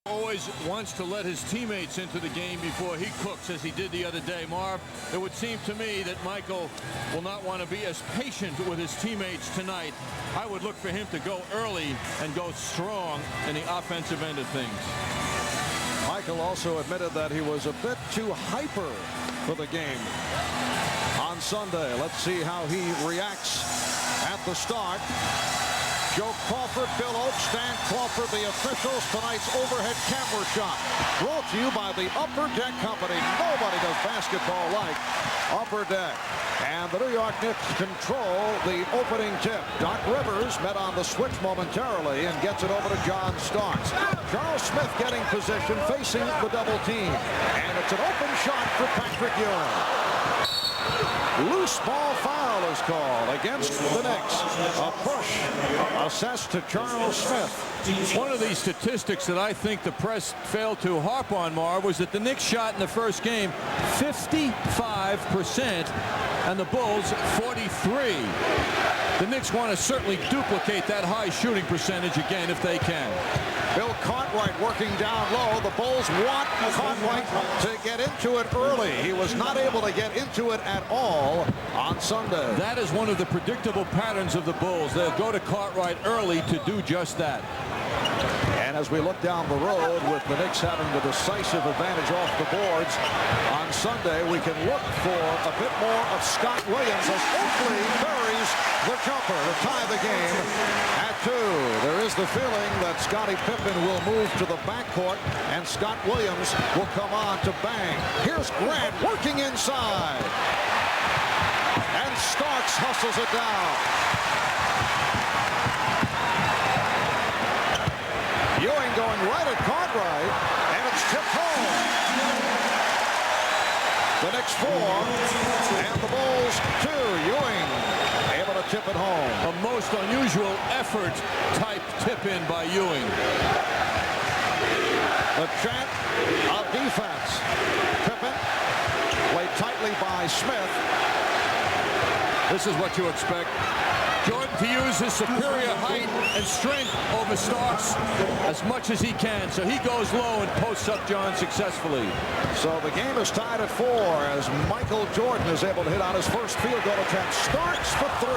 Always wants to let his teammates into the game before he cooks, as he did the other day. Marv, it would seem to me that Michael will not want to be as patient with his teammates tonight. I would look for him to go early and go strong in the offensive end of things. Michael also admitted that he was a bit too hyper for the game on Sunday. Let's see how he reacts at the start. Joe Crawford, Bill Oakes, Stan Crawford, the officials. Tonight's overhead camera shot brought to you by the Upper Deck Company. Nobody does basketball like Upper Deck. And the New York Knicks control the opening tip. Doc Rivers met on the switch momentarily and gets it over to John Starks. Charles Smith getting position, facing the double team. And it's an open shot for Patrick Ewing. Loose ball foul is called against the Knicks. A push assessed to Charles Smith. One of these statistics that I think the press failed to harp on, Marv, was that the Knicks shot in the first game 55% and the Bulls 43. The Knicks want to certainly duplicate that high shooting percentage again if they can. Bill Cartwright working down low. The Bulls want Cartwright to get into it early. He was not able to get into it at all on Sunday. That is one of the predictable patterns of the Bulls. They'll go to Cartwright early to do just that. And as we look down the road with the Knicks having the decisive advantage off the boards on Sunday, we can look for a bit more of Scott Williams as Oakley buries the jumper to tie the game at 2. There is the feeling that Scottie Pippen will move to the backcourt and Scott Williams will come on to bang. Here's Grant working inside. And Starks hustles it down. Ewing going right at Cartwright, and it's tipped home. The Knicks 4, and the Bulls 2. Ewing able to tip it home. A most unusual effort type tip-in by Ewing. The chant of defense. Pippen played tightly by Smith. This is what you expect. Jordan to use his superior height and strength over Starks as much as he can. So he goes low and posts up John successfully. So the game is tied at 4 as Michael Jordan is able to hit on his first field goal attempt. Starks for 3.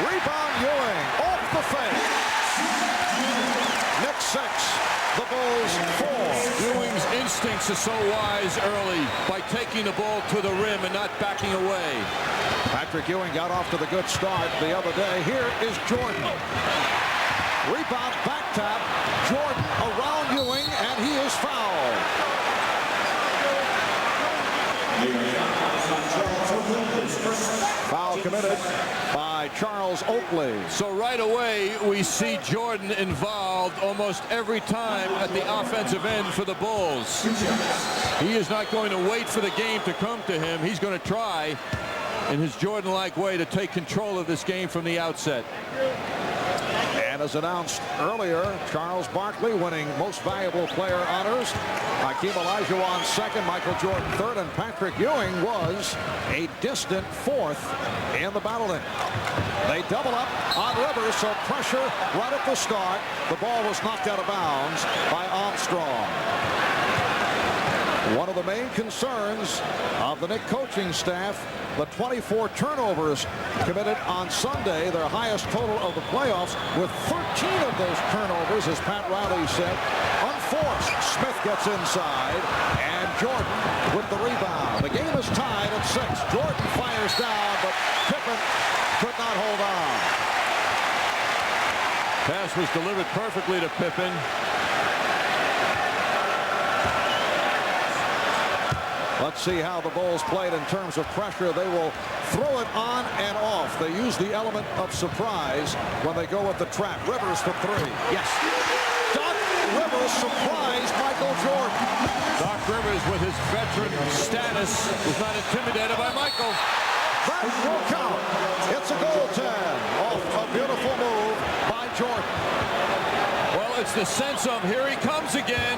Rebound Ewing off the fake. Knicks 6. The Bulls 4. Ewing's instincts are so wise early by taking the ball to the rim and not backing away. Patrick Ewing got off to the good start the other day. Here is Jordan. Rebound, back tap. Jordan around Ewing, and he is fouled. Foul committed by Charles Oakley. So right away, we see Jordan involved almost every time at the offensive end for the Bulls. He is not going to wait for the game to come to him. He's going to try in his Jordan-like way to take control of this game from the outset. And as announced earlier, Charles Barkley winning Most Valuable Player honors. Hakeem Olajuwon second, Michael Jordan third, and Patrick Ewing was a distant 4th in the battling. They double up on Rivers, so pressure right at the start. The ball was knocked out of bounds by Armstrong. One of the main concerns of the Knicks coaching staff, the 24 turnovers committed on Sunday, their highest total of the playoffs, with 13 of those turnovers, as Pat Riley said, unforced. Smith gets inside, and Jordan with the rebound. The game is tied at 6. Jordan fires down, but Pippen could not hold on. Pass was delivered perfectly to Pippen. Let's see how the Bulls played in terms of pressure. They will throw it on and off. They use the element of surprise when they go with the trap. Rivers for 3. Yes. Doc Rivers surprised Michael Jordan. Doc Rivers, with his veteran status, was not intimidated by Michael. That will count. It's a goaltend off a beautiful move by Jordan. Well, it's the sense of here he comes again.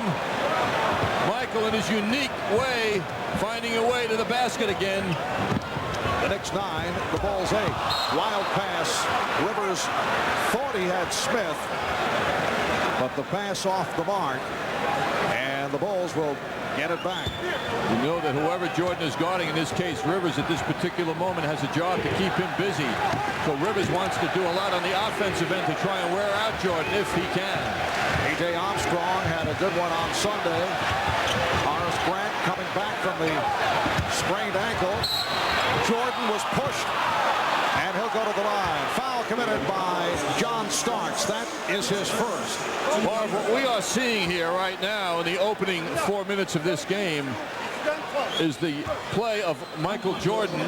Michael, in his unique way, finding a way to the basket again. The Knicks 9, the Bulls 8. Wild pass. Rivers thought he had Smith. but the pass off the mark, and the Bulls will get it back. You know that whoever Jordan is guarding, in this case Rivers at this particular moment, has a job to keep him busy. So Rivers wants to do a lot on the offensive end to try and wear out Jordan if he can. A.J. Armstrong had a good one on Sunday. Horace Grant coming back from the sprained ankle. Jordan was pushed, and he'll go to the line. Foul committed by John Starks. That is his first. Marv, what we are seeing here right now in the opening 4 minutes of this game is the play of Michael Jordan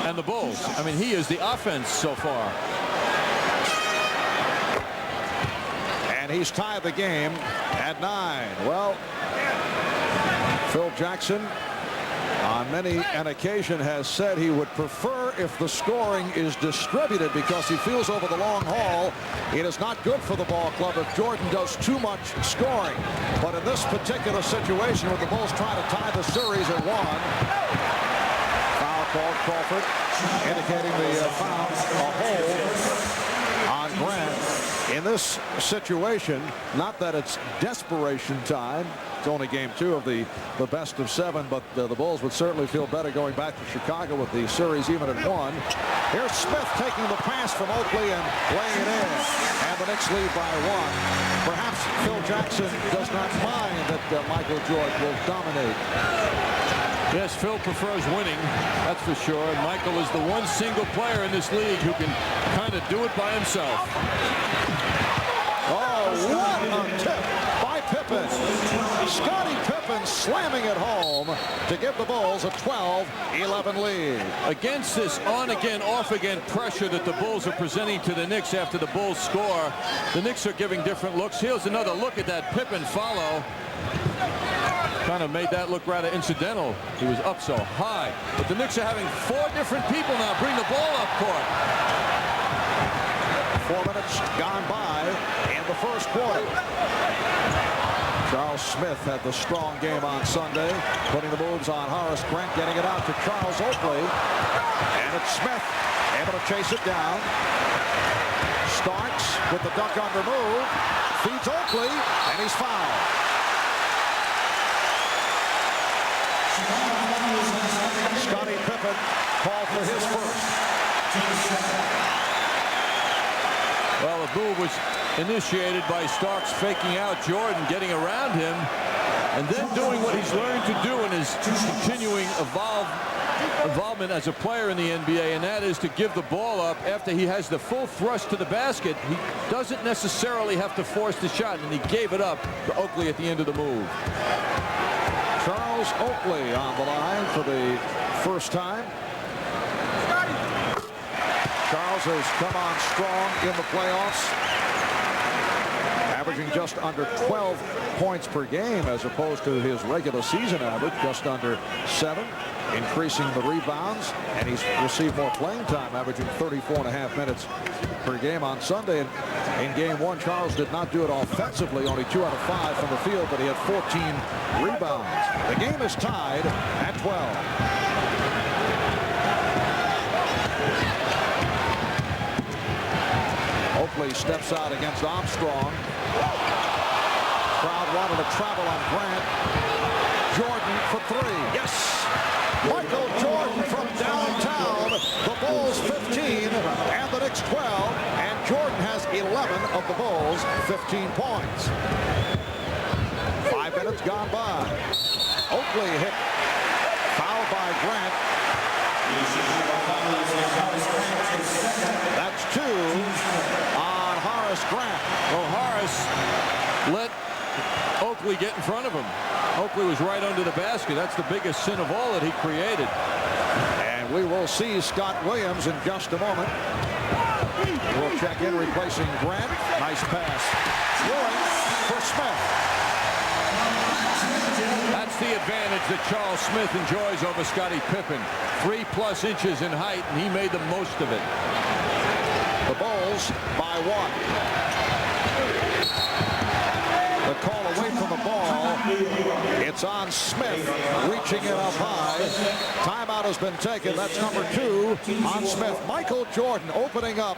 and the Bulls. I mean, he is the offense so far. And he's tied the game at 9. Well, Phil Jackson on many an occasion has said he would prefer if the scoring is distributed, because he feels over the long haul it is not good for the ball club if Jordan does too much scoring. But in this particular situation, with the Bulls trying to tie the series at 1, foul called. Crawford indicating the foul, a hold on Grant. In this situation, not that it's desperation time, it's only game 2 of the best of 7, but the Bulls would certainly feel better going back to Chicago with the series even at 1. Here's Smith taking the pass from Oakley and laying it in, and the Knicks lead by 1. Perhaps Phil Jackson does not mind that Michael Jordan will dominate. Yes, Phil prefers winning, that's for sure. And Michael is the one single player in this league who can kind of do it by himself. Oh, what a tip by Pippen. Scottie Pippen slamming it home to give the Bulls a 12-11 lead. Against this on-again, off-again pressure that the Bulls are presenting to the Knicks after the Bulls score, the Knicks are giving different looks. Here's another look at that Pippen follow. Kind of made that look rather incidental. He was up so high. But the Knicks are having 4 different people now bring the ball up court. 4 minutes gone by in the first quarter. Charles Smith had the strong game on Sunday, putting the moves on Horace Grant, getting it out to Charles Oakley. And it's Smith able to chase it down. Starks with the duck under move. Feeds Oakley, and he's fouled. Scottie Pippen called for his first. Well, the move was initiated by Starks faking out Jordan, getting around him, and then doing what he's learned to do in his continuing involvement as a player in the NBA, and that is to give the ball up after he has the full thrust to the basket. He doesn't necessarily have to force the shot, and he gave it up to Oakley at the end of the move. Charles Oakley on the line for the first time. Charles has come on strong in the playoffs, averaging just under 12 points per game as opposed to his regular season average, just under 7, increasing the rebounds, and he's received more playing time, averaging 34.5 minutes per game on Sunday. And in game 1, Charles did not do it offensively, only 2 out of 5 from the field, but he had 14 rebounds. The game is tied at 12. Oakley steps out against Armstrong. Crowd wanted to travel on Grant. Jordan for 3. Yes! Michael Jordan from downtown. The Bulls 15 and the Knicks 12. And Jordan has 11 of the Bulls' 15 points. 5 minutes gone by. Oakley hit. Fouled by Grant. That's 2 on Horace Grant. Well, Horace let Oakley get in front of him. Oakley was right under the basket. That's the biggest sin of all that he created. And we will see Scott Williams in just a moment. We'll check in, replacing Grant. Nice pass. Ewing for Smith. That's the advantage that Charles Smith enjoys over Scottie Pippen. 3+ inches in height, and he made the most of it. The Bulls by 1. The call away from the ball. It's on Smith, reaching it up high. Timeout has been taken. That's number 2 on Smith. Michael Jordan opening up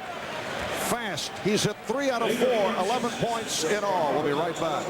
fast. He's hit 3 out of 4, 11 points in all. We'll be right back.